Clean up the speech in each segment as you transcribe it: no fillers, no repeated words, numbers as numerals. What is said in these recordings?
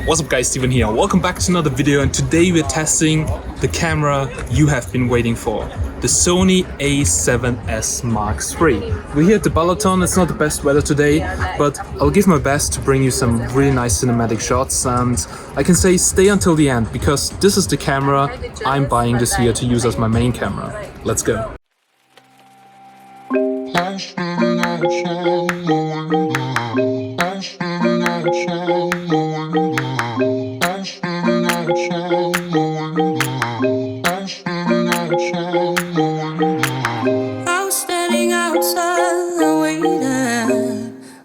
What's up guys, Steven here. Welcome back to another video, and today we're testing the camera you have been waiting for. The Sony A7S III. We're here at the Balaton. It's not the best weather today, but I'll give my best to bring you some really nice cinematic shots, and I can say stay until the end because this is the camera I'm buying this year to use as my main camera. Let's go.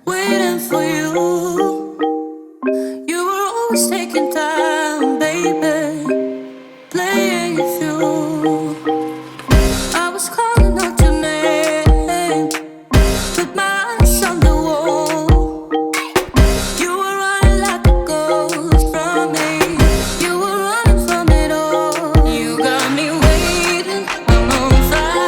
Waiting for you. You were always taking time, baby, playing it through. I was calling out your name, with my eyes on the wall. You were running like a ghost from me. You were running from it all. You got me waiting, I'm on fire.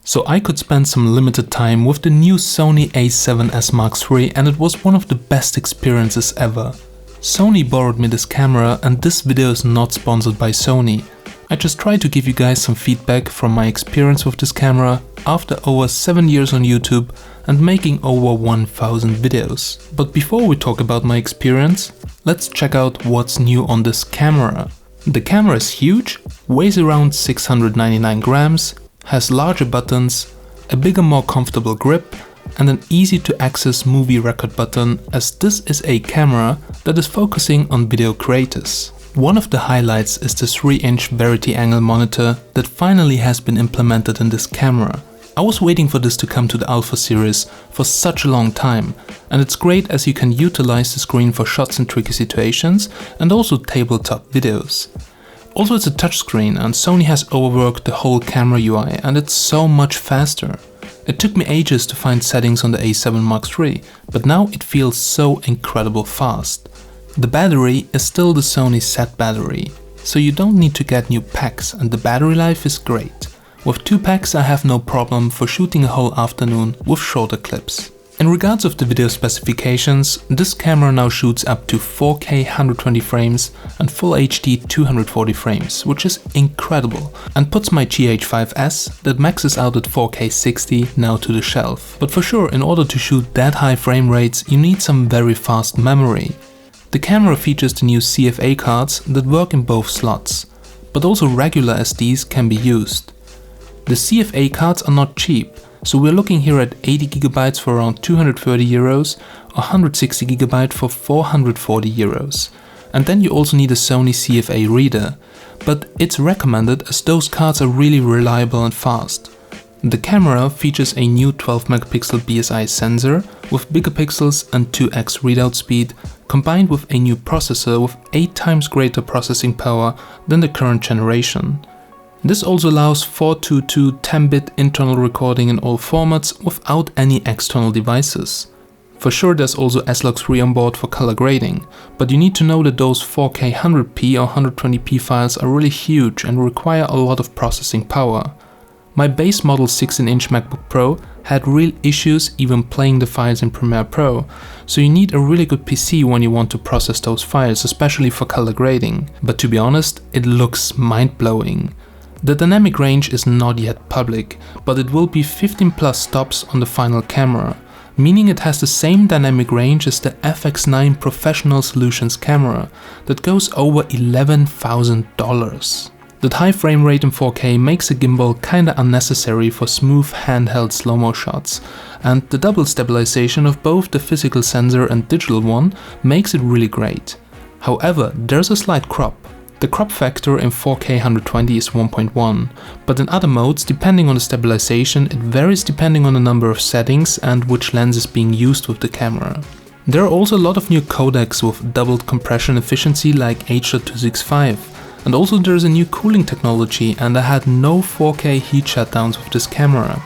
So I could spend some limited time with the new Sony A7S III, and it was one of the best experiences ever. Sony borrowed me this camera, and this video is not sponsored by Sony. I just try to give you guys some feedback from my experience with this camera after over 7 years on YouTube and making over 1000 videos. But before we talk about my experience, let's check out what's new on this camera. The camera is huge, weighs around 699 grams, has larger buttons, a bigger, more comfortable grip, and an easy to access movie record button, as this is a camera that is focusing on video creators. One of the highlights is the 3-inch Verity angle monitor that finally has been implemented in this camera. I was waiting for this to come to the Alpha series for such a long time, and it's great as you can utilize the screen for shots in tricky situations and also tabletop videos. Also, it's a touchscreen, and Sony has overworked the whole camera UI, and it's so much faster. It took me ages to find settings on the A7 III, but now it feels so incredible fast. The battery is still the Sony set battery, so you don't need to get new packs, and the battery life is great. With 2 packs I have no problem for shooting a whole afternoon with shorter clips. In regards of the video specifications, this camera now shoots up to 4K 120 frames and Full HD 240 frames, which is incredible, and puts my GH5S that maxes out at 4K 60 now to the shelf. But for sure, in order to shoot that high frame rates, you need some very fast memory. The camera features the new CFA cards that work in both slots, but also regular SDs can be used. The CFA cards are not cheap, so we're looking here at 80GB for around 230 euros or 160GB for 440 euros. And then you also need a Sony CFA reader, but it's recommended as those cards are really reliable and fast. The camera features a new 12MP BSI sensor with bigger pixels and 2x readout speed, combined with a new processor with 8 times greater processing power than the current generation. This also allows 422 10-bit internal recording in all formats without any external devices. For sure, there's also S-Log3 on board for color grading, but you need to know that those 4K 100p or 120p files are really huge and require a lot of processing power. My base model 16-inch MacBook Pro had real issues even playing the files in Premiere Pro, so you need a really good PC when you want to process those files, especially for color grading. But to be honest, it looks mind-blowing. The dynamic range is not yet public, but it will be 15 plus stops on the final camera, meaning it has the same dynamic range as the FX9 Professional Solutions camera that goes over $11,000. That high frame rate in 4K makes a gimbal kinda unnecessary for smooth handheld slow-mo shots, and the double stabilization of both the physical sensor and digital one makes it really great. However, there's a slight crop. The crop factor in 4K 120 is 1.1, but in other modes, depending on the stabilization, it varies depending on the number of settings and which lens is being used with the camera. There are also a lot of new codecs with doubled compression efficiency like H.265, and also there's a new cooling technology, and I had no 4K heat shutdowns with this camera.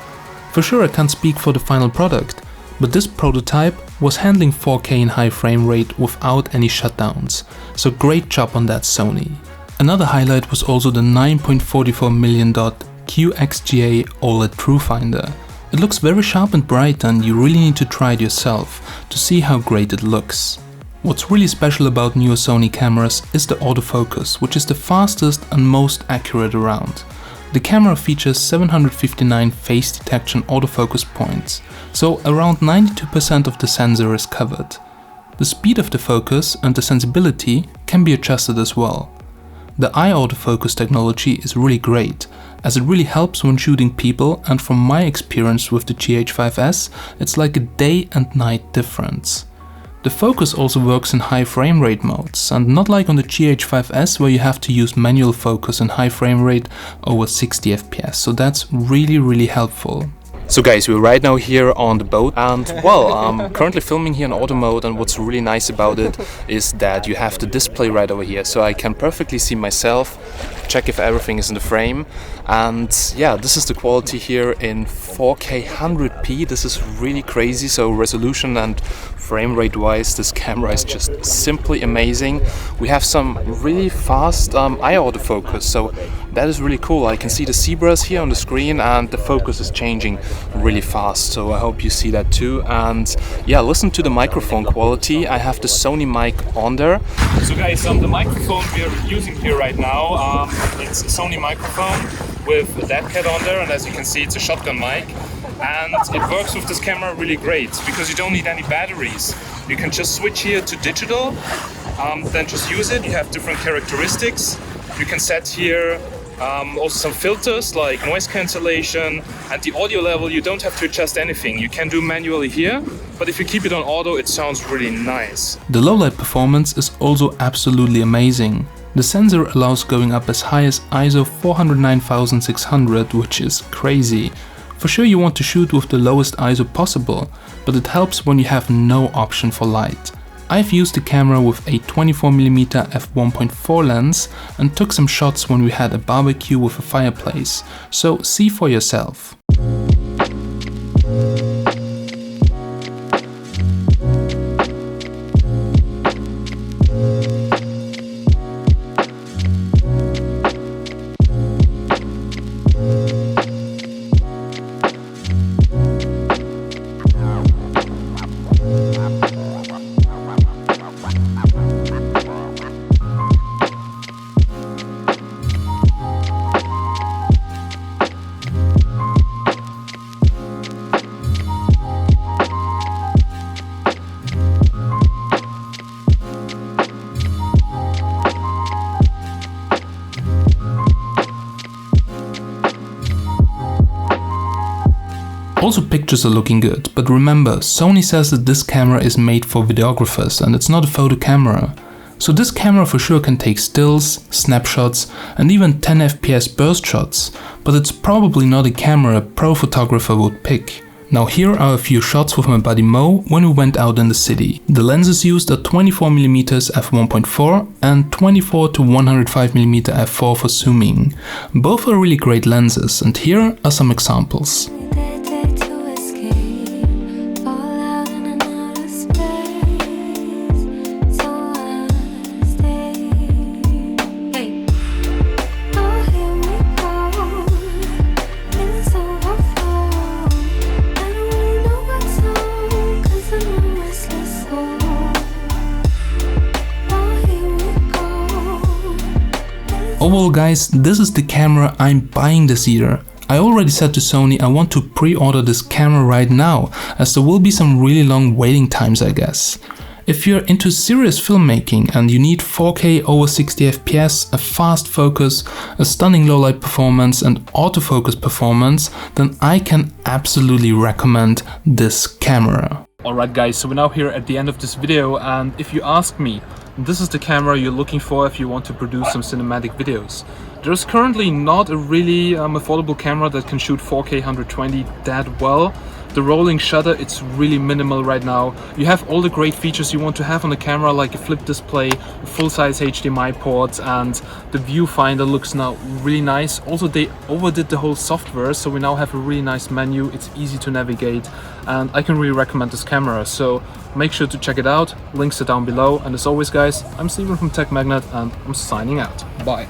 For sure I can't speak for the final product, but this prototype was handling 4K in high frame rate without any shutdowns, so great job on that, Sony. Another highlight was also the $9.44 million QXGA Oled Finder. It looks very sharp and bright, and you really need to try it yourself to see how great it looks. What's really special about newer Sony cameras is the autofocus, which is the fastest and most accurate around. The camera features 759 face detection autofocus points, so around 92% of the sensor is covered. The speed of the focus and the sensibility can be adjusted as well. The eye autofocus technology is really great, as it really helps when shooting people, and from my experience with the GH5S, it's like a day and night difference. The focus also works in high frame rate modes, and not like on the GH5S where you have to use manual focus in high frame rate over 60 FPS, so that's really helpful. So guys, we're right now here on the boat, and well, I'm currently filming here in auto mode, and what's really nice about it is that you have the display right over here, so I can perfectly see myself, check if everything is in the frame, and yeah, this is the quality here in 4K 100p. This is really crazy, so resolution and frame rate wise, this camera is just simply amazing. We have some really fast eye autofocus, so that is really cool. I can see the zebras here on the screen, and the focus is changing really fast, so I hope you see that too. And yeah, listen to the microphone quality. I have the Sony mic on there. So guys, the microphone we are using here right now, it's a Sony microphone with a dead cat on there, and as you can see, it's a shotgun mic. And it works with this camera really great because you don't need any batteries. You can just switch here to digital, then just use it. You have different characteristics. You can set here also some filters like noise cancellation, and the audio level you don't have to adjust anything. You can do manually here, but if you keep it on auto, it sounds really nice. The low light performance is also absolutely amazing. The sensor allows going up as high as ISO 409,600, which is crazy. For sure you want to shoot with the lowest ISO possible, but it helps when you have no option for light. I've used the camera with a 24mm f1.4 lens and took some shots when we had a barbecue with a fireplace, so see for yourself. Also, pictures are looking good, but remember, Sony says that this camera is made for videographers and it's not a photo camera. So this camera for sure can take stills, snapshots and even 10 FPS burst shots, but it's probably not a camera a pro photographer would pick. Now here are a few shots with my buddy Mo when we went out in the city. The lenses used are 24mm f1.4 and 24 to 105mm f4 for zooming. Both are really great lenses, and here are some examples. Overall guys, this is the camera I'm buying this year. I already said to Sony I want to pre-order this camera right now, as there will be some really long waiting times I guess. If you're into serious filmmaking and you need 4K over 60 FPS, a fast focus, a stunning low light performance and autofocus performance, then I can absolutely recommend this camera. Alright guys, so we're now here at the end of this video, and if you ask me, this is the camera you're looking for if you want to produce some cinematic videos. There's currently not a really affordable camera that can shoot 4K 120 that well. The rolling shutter, it's really minimal right now. You have all the great features you want to have on a camera, like a flip display, full-size HDMI ports, and the viewfinder looks now really nice. Also, they overdid the whole software, so we now have a really nice menu. It's easy to navigate, and I can really recommend this camera. So make sure to check it out. Links are down below. And as always, guys, I'm Steven from Tech Magnet, and I'm signing out. Bye.